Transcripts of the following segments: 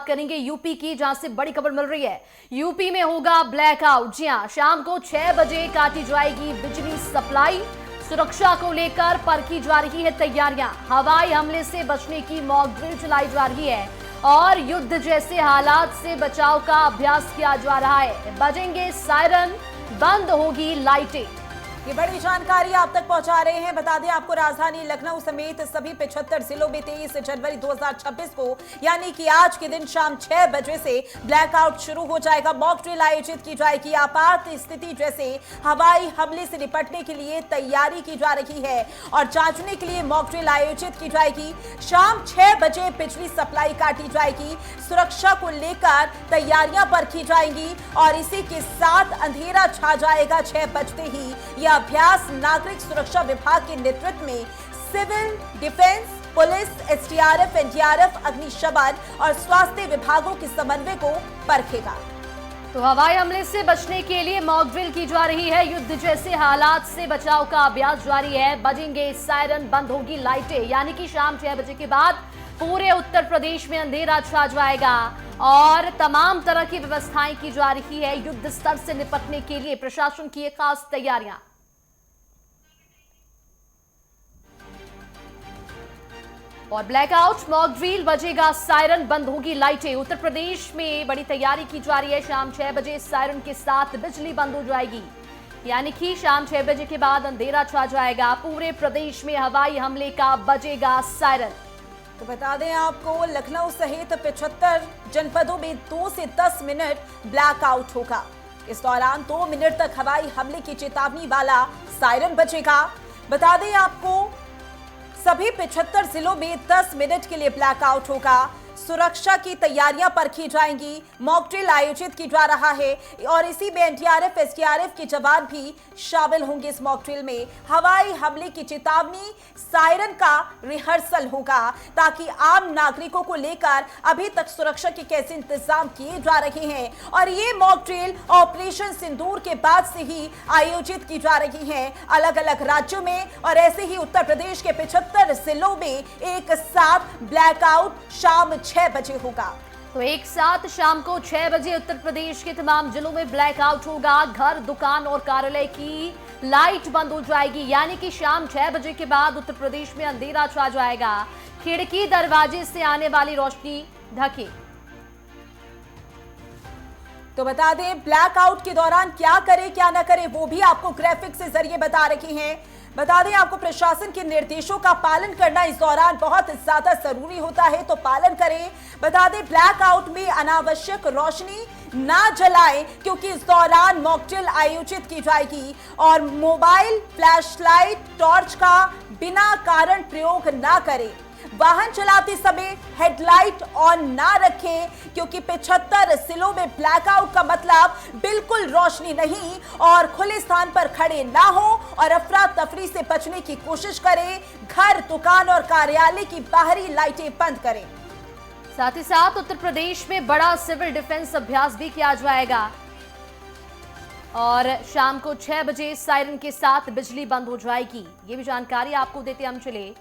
करेंगे यूपी की, जहां से बड़ी खबर मिल रही है। यूपी में होगा ब्लैकआउट। जी हां, शाम को 6 बजे काटी जाएगी बिजली सप्लाई। सुरक्षा को लेकर परखी जा रही है तैयारियां। हवाई हमले से बचने की मॉक ड्रिल चलाई जा रही है और युद्ध जैसे हालात से बचाव का अभ्यास किया जा रहा है। बजेंगे सायरन, बंद होगी लाइटें। ये बड़ी जानकारी आप तक पहुंचा रहे हैं। बता दें आपको, राजधानी लखनऊ समेत सभी 75 जिलों में 23 जनवरी 2026 को यानी कि आज के दिन शाम 6 बजे से ब्लैकआउट शुरू हो जाएगा। मॉक ड्रिल आयोजित की जाएगी। आपात स्थिति जैसे हवाई हमले से निपटने के लिए तैयारी की जा रही है और जांचने के लिए मॉक ड्रिल आयोजित की जाएगी। शाम 6 बजे बिजली सप्लाई काटी जाएगी। सुरक्षा को लेकर तैयारियां परखी जाएंगी और इसी के साथ अंधेरा छा जाएगा 6 बजते ही। यह अभ्यास नागरिक सुरक्षा विभाग के नेतृत्व में civil defence, police, SDRF, NDRF, अग्निशमन और स्वास्थ्य विभागों के समन्वय को परखेगा। तो हवाई हमले से बचने के लिए मॉक ड्रिल की जा रही है। युद्ध जैसे हालात से बचाव का अभ्यास जारी है। बजेंगे सायरन, बंद होगी लाइटें, यानी कि शाम 6 बजे के बाद पूरे उत्तर प्रदेश में अंधेरा छा जाएगा और तमाम तरह की व्यवस्थाएं की जा रही है। युद्ध स्तर से निपटने के लिए प्रशासन की खास तैयारियां। और ब्लैकआउट, मॉक ड्रिल, बजेगा सायरन, बंद होगी लाइटें। उत्तर प्रदेश में बड़ी तैयारी की जा रही है। शाम 6 बजे सायरन के साथ बिजली बंद हो जाएगी, यानी कि शाम 6 बजे के बाद अंधेरा छा जाएगा। पूरे प्रदेश में हवाई हमले का बजेगा सायरन। तो बता दें आपको, लखनऊ सहित 75 जनपदों में 2 से 10 मिनट ब्लैकआउट होगा। इस दौरान 2 मिनट तक हवाई हमले की चेतावनी वाला सायरन बजेगा। बता दें आपको, सभी 75 जिलों में 10 मिनट के लिए ब्लैकआउट होगा। सुरक्षा की तैयारियां परखी जाएंगी। मॉक ड्रिल आयोजित की जा रहा है और इसी में एनडीआरएफ, एसडीआरएफ के जवान भी शामिल होंगे। इस मॉक ड्रिल में हवाई हमले की चेतावनी, सायरन का रिहर्सल होगा ताकि आम नागरिकों को लेकर अभी तक सुरक्षा के कैसे इंतजाम किए जा रहे हैं। और ये मॉक ड्रिल ऑपरेशन सिंदूर के बाद से ही आयोजित की जा रही है अलग अलग राज्यों में। और ऐसे ही उत्तर प्रदेश के 75 जिलों में एक साथ ब्लैकआउट शाम 6 बजे होगा। तो एक साथ शाम को 6 बजे उत्तर प्रदेश के तमाम जिलों में ब्लैकआउट होगा। घर, दुकान और कार्यालय की लाइट बंद हो जाएगी, यानी कि शाम 6 बजे के बाद उत्तर प्रदेश में अंधेरा छा जाएगा। खिड़की, दरवाजे से आने वाली रोशनी ढके। तो बता दें, ब्लैकआउट के दौरान क्या करें क्या ना करें वो भी आपको ग्राफिक्स के जरिए बता रहे हैं। बता दें आपको, प्रशासन के निर्देशों का पालन करना इस दौरान बहुत ज्यादा जरूरी होता है, तो पालन करें। बता दें, ब्लैकआउट में अनावश्यक रोशनी ना जलाएं क्योंकि इस दौरान मॉक ड्रिल आयोजित की जाएगी। और मोबाइल, फ्लैशलाइट, टॉर्च का बिना कारण प्रयोग ना करें। वाहन चलाते समय हेडलाइट ऑन ना रखें क्योंकि 75 जिलों में ब्लैकआउट का मतलब बिल्कुल रोशनी नहीं और खुले स्थान पर खड़े ना हो और अफरा तफरी से बचने की कोशिश करें। घर, दुकान और कार्यालय की बाहरी लाइटें बंद करें। साथ ही साथ उत्तर प्रदेश में बड़ा सिविल डिफेंस अभ्यास भी किया जाएगा और शाम को 6 बजे सायरन के साथ बिजली बंद हो जाएगी। ये भी जानकारी आपको देते हम चले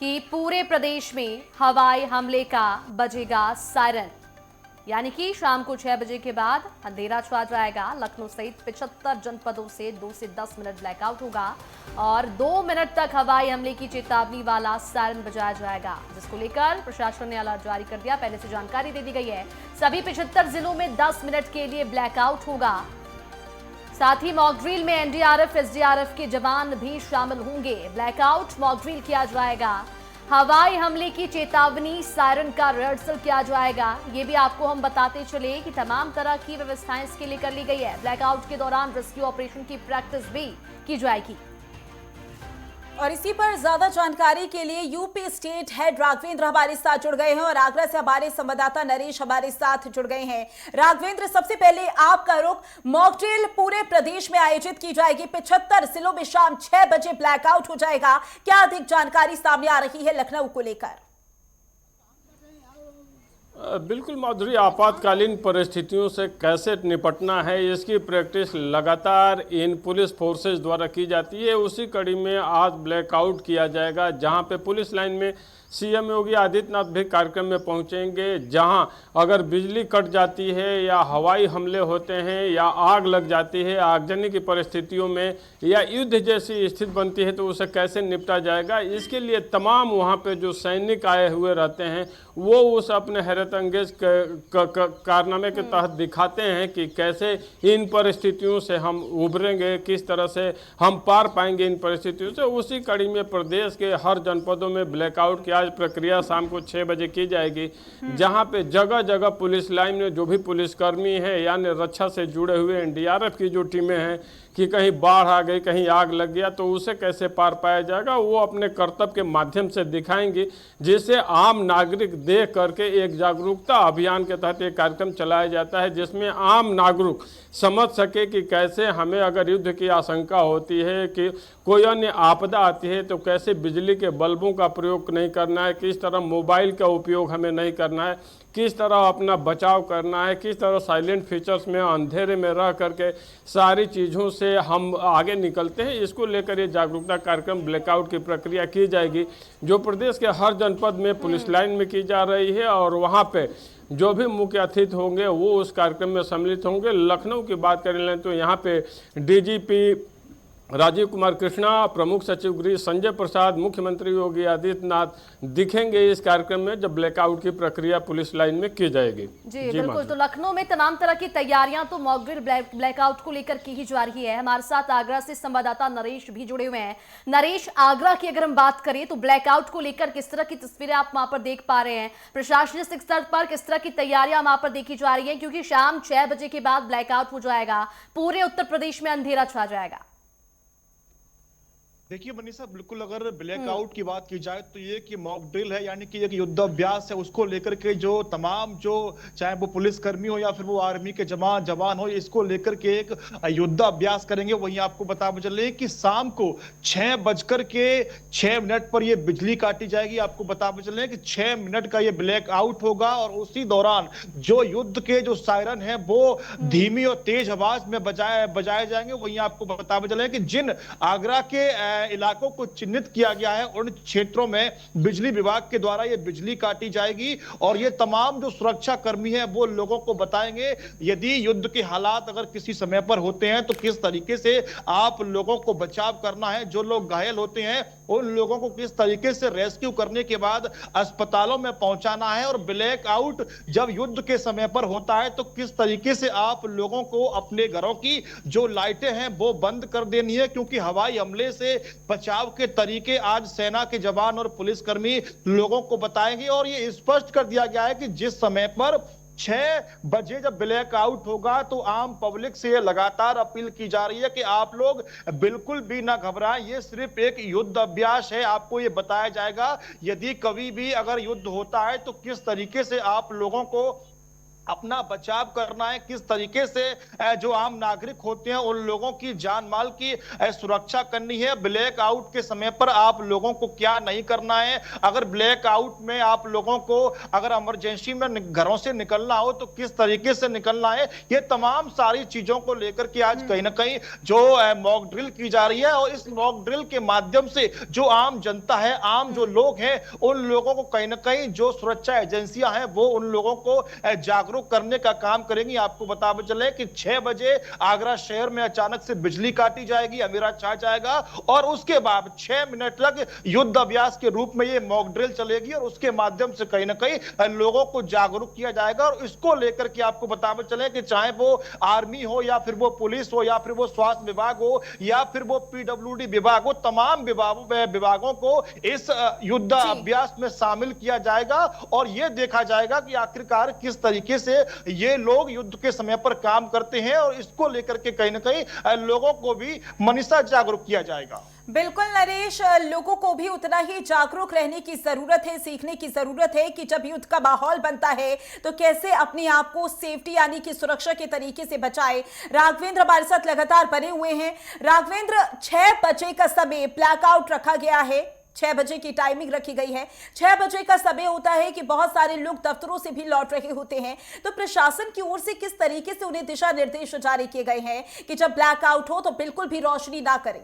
कि पूरे प्रदेश में हवाई हमले का बजेगा सायरन, यानी कि शाम को 6 बजे के बाद अंधेरा छा जाएगा। लखनऊ सहित 75 जनपदों से 2 से 10 मिनट ब्लैकआउट होगा और 2 मिनट तक हवाई हमले की चेतावनी वाला सायरन बजाया जाएगा, जिसको लेकर प्रशासन ने अलर्ट जारी कर दिया। पहले से जानकारी दे दी गई है। सभी 75 जिलों में 10 मिनट के लिए ब्लैकआउट होगा। साथ ही मॉक ड्रिल में एनडीआरएफ, एसडीआरएफ के जवान भी शामिल होंगे। ब्लैकआउट, मॉक ड्रिल किया जाएगा। हवाई हमले की चेतावनी, सायरन का रिहर्सल किया जाएगा। ये भी आपको हम बताते चले कि तमाम तरह की व्यवस्थाएं इसके लिए कर ली गई है। ब्लैकआउट के दौरान रेस्क्यू ऑपरेशन की प्रैक्टिस भी की जाएगी। और इसी पर ज्यादा जानकारी के लिए यूपी स्टेट हेड राघवेंद्र हमारे साथ जुड़ गए हैं और आगरा से हमारे संवाददाता नरेश हमारे साथ जुड़ गए हैं। राघवेंद्र, सबसे पहले आपका रुख, मॉक ड्रिल पूरे प्रदेश में आयोजित की जाएगी। 75 जिलों में शाम 6 बजे ब्लैकआउट हो जाएगा। क्या अधिक जानकारी सामने आ रही है लखनऊ को लेकर? बिल्कुल माधुरी, आपातकालीन परिस्थितियों से कैसे निपटना है इसकी प्रैक्टिस लगातार इन पुलिस फोर्सेस द्वारा की जाती है। उसी कड़ी में आज ब्लैकआउट किया जाएगा, जहां पे पुलिस लाइन में सीएम योगी आदित्यनाथ भी कार्यक्रम में पहुंचेंगे। जहां अगर बिजली कट जाती है या हवाई हमले होते हैं या आग लग जाती है, आगजनी की परिस्थितियों में या युद्ध जैसी स्थिति बनती है तो उसे कैसे निपटा जाएगा, इसके लिए तमाम वहां पे जो सैनिक आए हुए रहते हैं वो उस अपने हैरत अंगेज कारनामे के तहत दिखाते हैं कि कैसे इन परिस्थितियों से हम उभरेंगे, किस तरह से हम पार पाएंगे इन परिस्थितियों से। उसी कड़ी में प्रदेश के हर जनपदों में ब्लैकआउट की आज प्रक्रिया शाम को 6 बजे की जाएगी, जहां पे जगह जगह पुलिस लाइन में जो भी पुलिसकर्मी है यानी रक्षा से जुड़े हुए एनडीआरएफ की जो टीमें हैं कि कहीं बाढ़ आ गई, कहीं आग लग गया तो उसे कैसे पार पाया जाएगा, वो अपने कर्तव्य के माध्यम से दिखाएंगे, जिसे आम नागरिक देख करके एक जागरूकता अभियान के तहत एक कार्यक्रम चलाया जाता है, जिसमें आम नागरिक समझ सके कि कैसे हमें अगर युद्ध की आशंका होती है कि कोई अन्य आपदा आती है तो कैसे बिजली के बल्बों का प्रयोग नहीं करना है, किस तरह मोबाइल का उपयोग हमें नहीं करना है, किस तरह अपना बचाव करना है, किस तरह साइलेंट फीचर्स में अंधेरे में रह करके सारी चीज़ों से हम आगे निकलते हैं। इसको लेकर ये जागरूकता कार्यक्रम ब्लैकआउट की प्रक्रिया की जाएगी, जो प्रदेश के हर जनपद में पुलिस लाइन में की जा रही है। और वहाँ पे जो भी मुख्य अतिथि होंगे वो उस कार्यक्रम में सम्मिलित होंगे। लखनऊ की बात कर लें तो यहाँ पे डीजीपी राजीव कुमार कृष्णा, प्रमुख सचिव गृह संजय प्रसाद, मुख्यमंत्री योगी आदित्यनाथ दिखेंगे इस कार्यक्रम में जब ब्लैकआउट की प्रक्रिया पुलिस लाइन में की जाएगी। जी बिल्कुल। तो लखनऊ में तमाम तरह की तैयारियां तो मॉक ड्रिल ब्लैकआउट को लेकर की ही जा रही है। हमारे साथ आगरा से संवाददाता नरेश भी जुड़े हुए हैं। नरेश, आगरा की अगर हम बात करें तो ब्लैकआउट को लेकर किस तरह की तस्वीरें आप वहां पर देख पा रहे हैं? प्रशासनिक स्तर पर किस तरह की तैयारियां वहां पर देखी जा रही है, क्योंकि शाम 6 बजे के बाद ब्लैकआउट हो जाएगा, पूरे उत्तर प्रदेश में अंधेरा छा जाएगा। देखिए मनीषा, बिल्कुल अगर ब्लैकआउट की बात की जाए तो ये कि मॉक ड्रिल है, यानी कि एक युद्धाभ्यास है, उसको लेकर के जो तमाम जो चाहे वो पुलिसकर्मी हो या फिर वो आर्मी के जवान हो, इसको लेकर के एक युद्धाभ्यास करेंगे। वहीं आपको बता चले कि शाम को 6:06 पर ये बिजली काटी जाएगी। आपको बता चले कि 6 मिनट का ये ब्लैकआउट होगा और उसी दौरान जो युद्ध के जो सायरन है वो धीमी और तेज आवाज में बजाए जाएंगे। वहीं आपको बता चले कि जिन आगरा के इलाकों को चिन्हित किया गया है उन क्षेत्रों में बिजली विभाग के द्वारा ये बिजली काटी जाएगी और ये तमाम जो सुरक्षा कर्मी है वो लोगों को बताएंगे यदि युद्ध के हालात अगर किसी समय पर होते हैं तो किस तरीके से आप लोगों को बचाव करना है, जो लोग घायल होते हैं उन लोगों को किस तरीके से रेस्क्यू करने के बाद अस्पतालों में पहुंचाना है, और ब्लैकआउट जब युद्ध के समय पर होता है तो किस तरीके से आप लोगों को अपने घरों की जो लाइटें हैं वो बंद कर देनी है, क्योंकि हवाई हमले से बचाव के तरीके आज सेना के जवान और पुलिसकर्मी लोगों को बताएंगे। और ये स्पष्ट कर दिया गया है कि जिस समय पर 6 बजे जब ब्लैकआउट होगा तो आम पब्लिक से लगातार अपील की जा रही है कि आप लोग बिल्कुल भी ना घबराएं, ये सिर्फ एक युद्ध अभ्यास है। आपको ये बताया जाएगा यदि कभी भी अगर युद्ध होता है तो किस तरीके से आप लोगों को अपना बचाव करना है, किस तरीके से जो आम नागरिक होते हैं उन लोगों की जान माल की सुरक्षा करनी है। ब्लैकआउट के समय पर आप लोगों को क्या नहीं करना है, अगर ब्लैकआउट में आप लोगों को अगर इमरजेंसी में घरों से निकलना हो तो किस तरीके से निकलना है, ये तमाम सारी चीजों को लेकर के आज कहीं ना कहीं जो मॉक ड्रिल की जा रही है। और इस मॉक ड्रिल के माध्यम से जो आम जनता है, आम जो लोग हैं, उन लोगों को कहीं ना कहीं जो सुरक्षा एजेंसियां हैं वो उन लोगों को जागरूक करने का काम करेंगी। आपको बता चले कि 6 बजे आगरा शहर में अचानक से बिजली काटी जाएगी, अंधेरा छा जाएगा और उसके बाद 6 मिनट तक युद्ध अभ्यास के रूप में ये मॉक ड्रिल चलेगी और उसके माध्यम से कहीं ना कहीं लोगों को जागरूक किया जाएगा। और इसको लेकर के आपको बता चले कि चाहे वो आर्मी हो या फिर वो पुलिस हो या फिर वो स्वास्थ्य विभाग हो या फिर वो पीडब्ल्यूडी विभाग हो, तमाम विभागों को इस युद्ध अभ्यास में शामिल किया जाएगा और यह देखा जाएगा कि आखिरकार किस तरीके से ये लोग युद्ध के समय पर काम करते हैं और इसको लेकर के कहीं ना कहीं लोगों को भी मनीषा जागरूक किया जाएगा। बिल्कुल नरेश, लोगों को भी उतना ही जागरूक रहने की जरूरत है, सीखने की जरूरत है कि जब युद्ध का माहौल बनता है तो कैसे अपने आप को सेफ्टी यानी कि सुरक्षा के तरीके से बचाए। राघवेंद्र हमारे साथ लगातार बने हुए हैं। राघवेंद्र, 6 बजे का समय ब्लैकआउट रखा गया है, 6 बजे की टाइमिंग रखी गई है। 6 बजे का समय होता है कि बहुत सारे लोग दफ्तरों से भी लौट रहे होते हैं, तो प्रशासन की ओर से किस तरीके से उन्हें दिशा निर्देश जारी किए गए हैं कि जब ब्लैकआउट हो तो बिल्कुल भी रोशनी ना करें?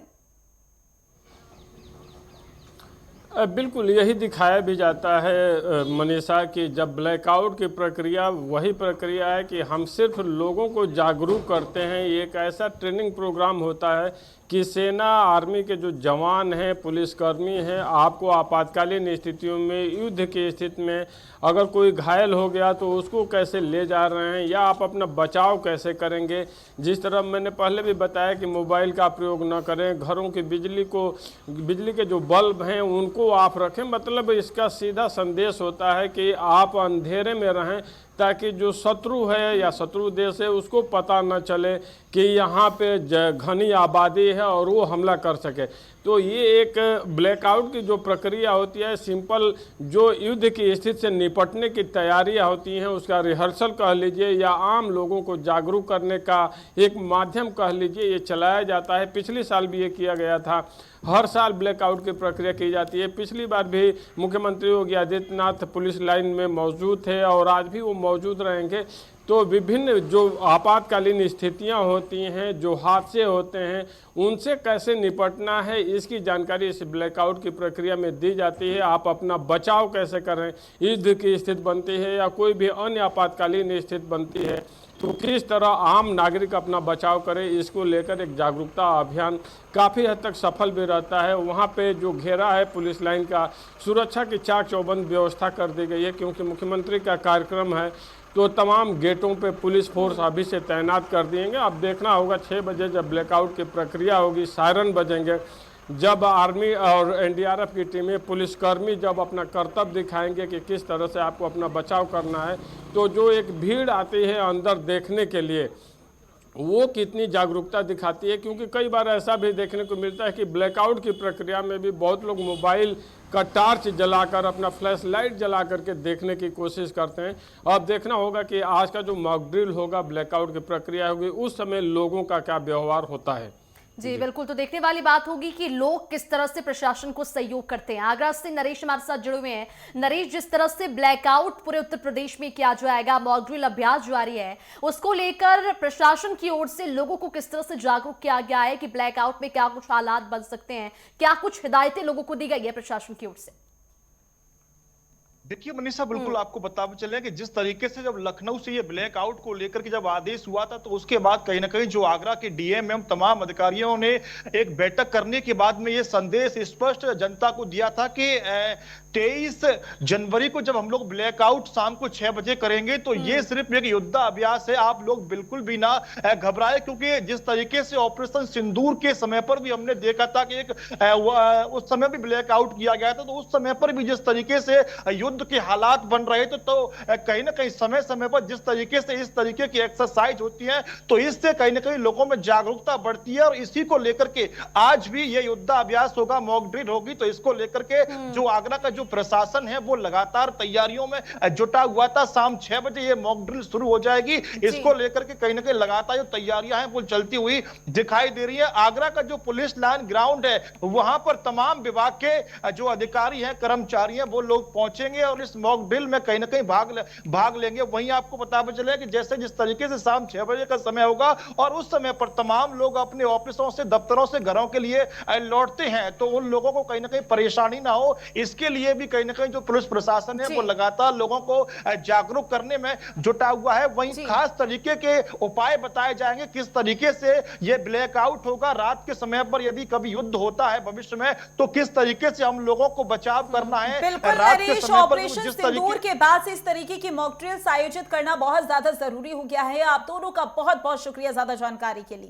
बिल्कुल यही दिखाया भी जाता है मनीषा कि जब ब्लैकआउट की प्रक्रिया वही प्रक्रिया है कि हम सिर्फ लोगों को जागरूक करते हैं। ये एक ऐसा ट्रेनिंग प्रोग्राम होता है कि सेना आर्मी के जो जवान हैं, पुलिसकर्मी हैं, आपको आपातकालीन स्थितियों में, युद्ध की स्थिति में अगर कोई घायल हो गया तो उसको कैसे ले जा रहे हैं या आप अपना बचाव कैसे करेंगे। जिस तरह मैंने पहले भी बताया कि मोबाइल का प्रयोग न करें, घरों की बिजली के जो बल्ब हैं उनको आप रखें। मतलब इसका सीधा संदेश होता है कि आप अंधेरे में रहें ताकि जो शत्रु है या शत्रु देश है उसको पता न चले कि यहाँ पे घनी आबादी है और वो हमला कर सके। तो ये एक ब्लैकआउट की जो प्रक्रिया होती है, सिंपल जो युद्ध की स्थिति से निपटने की तैयारियां होती हैं उसका रिहर्सल कह लीजिए या आम लोगों को जागरूक करने का एक माध्यम कह लीजिए, ये चलाया जाता है। पिछले साल भी ये किया गया था। हर साल ब्लैकआउट की प्रक्रिया की जाती है। पिछली बार भी मुख्यमंत्री योगी आदित्यनाथ पुलिस लाइन में मौजूद थे और आज भी वो मौजूद रहेंगे। तो विभिन्न जो आपातकालीन स्थितियां होती हैं, जो हादसे होते हैं, उनसे कैसे निपटना है इसकी जानकारी इस ब्लैकआउट की प्रक्रिया में दी जाती है। आप अपना बचाव कैसे करें, युद्ध की स्थिति बनती है या कोई भी अन्य आपातकालीन स्थिति बनती है तो किस तरह आम नागरिक अपना बचाव करे, इसको लेकर एक जागरूकता अभियान काफ़ी हद तक सफल भी रहता है। वहाँ पे जो घेरा है पुलिस लाइन का, सुरक्षा की चाक चौबंद व्यवस्था कर दी गई है क्योंकि मुख्यमंत्री का कार्यक्रम है तो तमाम गेटों पे पुलिस फोर्स अभी से तैनात कर दिएंगे। अब देखना होगा 6 बजे जब ब्लैकआउट की प्रक्रिया होगी, सायरन बजेंगे, जब आर्मी और एनडीआरएफ की टीमें, पुलिसकर्मी जब अपना कर्तव्य दिखाएंगे कि किस तरह से आपको अपना बचाव करना है, तो जो एक भीड़ आती है अंदर देखने के लिए वो कितनी जागरूकता दिखाती है। क्योंकि कई बार ऐसा भी देखने को मिलता है कि ब्लैकआउट की प्रक्रिया में भी बहुत लोग मोबाइल का टार्च जलाकर, अपना फ्लैश लाइट जला करके देखने की कोशिश करते हैं। अब देखना होगा कि आज का जो मॉक ड्रिल होगा, ब्लैकआउट की प्रक्रिया होगी, उस समय लोगों का क्या व्यवहार होता है। जी बिल्कुल, तो देखने वाली बात होगी कि लोग किस तरह से प्रशासन को सहयोग करते हैं। आगरा से नरेश हमारे साथ जुड़े हुए हैं। नरेश, जिस तरह से ब्लैकआउट पूरे उत्तर प्रदेश में किया जाएगा, मॉक ड्रिल अभ्यास जारी है, उसको लेकर प्रशासन की ओर से लोगों को किस तरह से जागरूक किया गया है कि ब्लैकआउट में क्या कुछ हालात बन सकते हैं, क्या कुछ हिदायतें लोगों को दी गई है प्रशासन की ओर से? देखिए मनीषा, बिल्कुल आपको बताते चले कि जिस तरीके से जब लखनऊ से ये ब्लैकआउट को लेकर के जब आदेश हुआ था तो उसके बाद कहीं ना कहीं जो आगरा के डीएम एवं तमाम अधिकारियों ने एक बैठक करने के बाद में ये संदेश स्पष्ट जनता को दिया था कि 23 जनवरी को जब हम लोग ब्लैकआउट शाम को 6 बजे करेंगे तो ये सिर्फ एक युद्धाभ्यास है, आप लोग बिल्कुल भी ना घबराए। क्योंकि जिस तरीके से ऑपरेशन सिंदूर के समय पर भी हमने देखा था कि उस समय भी ब्लैकआउट किया गया था, तो उस समय पर भी जिस तरीके से युद्ध के हालात बन रहे थे तो कहीं ना कहीं समय समय पर जिस तरीके से इस तरीके की एक्सरसाइज होती है तो इससे कहीं ना कहीं लोगों में जागरूकता बढ़ती है। और इसी को लेकर के आज भी ये युद्धाभ्यास होगा, मॉक ड्रिल होगी, तो इसको लेकर के जो आगरा का जो प्रशासन है वो लगातार तैयारियों में जुटा हुआ था। शाम 6 बजे ये मॉक ड्रिल शुरू हो जाएगी। इसको लेकर के कहीं ना कहीं लगातार जो तैयारियां हैं वो चलती हुई दिखाई दे रही है। आगरा का जो पुलिस लाइन ग्राउंड है वहां पर तमाम विभाग के जो अधिकारी हैं, कर्मचारी हैं, वो लोग पहुंचेंगे और इस मॉक ड्रिल में कहीं ना कहीं भाग लेंगे। वहीं आपको पता चले कि जैसे जिस तरीके से शाम 6 बजे का समय होगा और उस समय पर तमाम लोग अपने ऑफिसों से, दफ्तरों से घरों के लिए लौटते हैं तो उन लोगों को कहीं ना कहीं परेशानी ना हो, इसके लिए भी कहीं ना कहीं जो पुलिस प्रशासन है वो लगातार लोगों को जागरूक करने में जुटा हुआ है। वहीं खास तरीके के उपाय बताए जाएंगे किस तरीके से ये ब्लैकआउट होगा, रात के समय पर यदि कभी युद्ध होता है भविष्य में तो किस तरीके से हम लोगों को बचाव करना है। रात के समय पर ऑपरेशन सिंदूर के बाद से इस तरीके की मॉक ड्रिल्स आयोजित करना बहुत ज्यादा जरूरी हो गया है। आप दोनों का बहुत बहुत शुक्रिया ज्यादा जानकारी के लिए।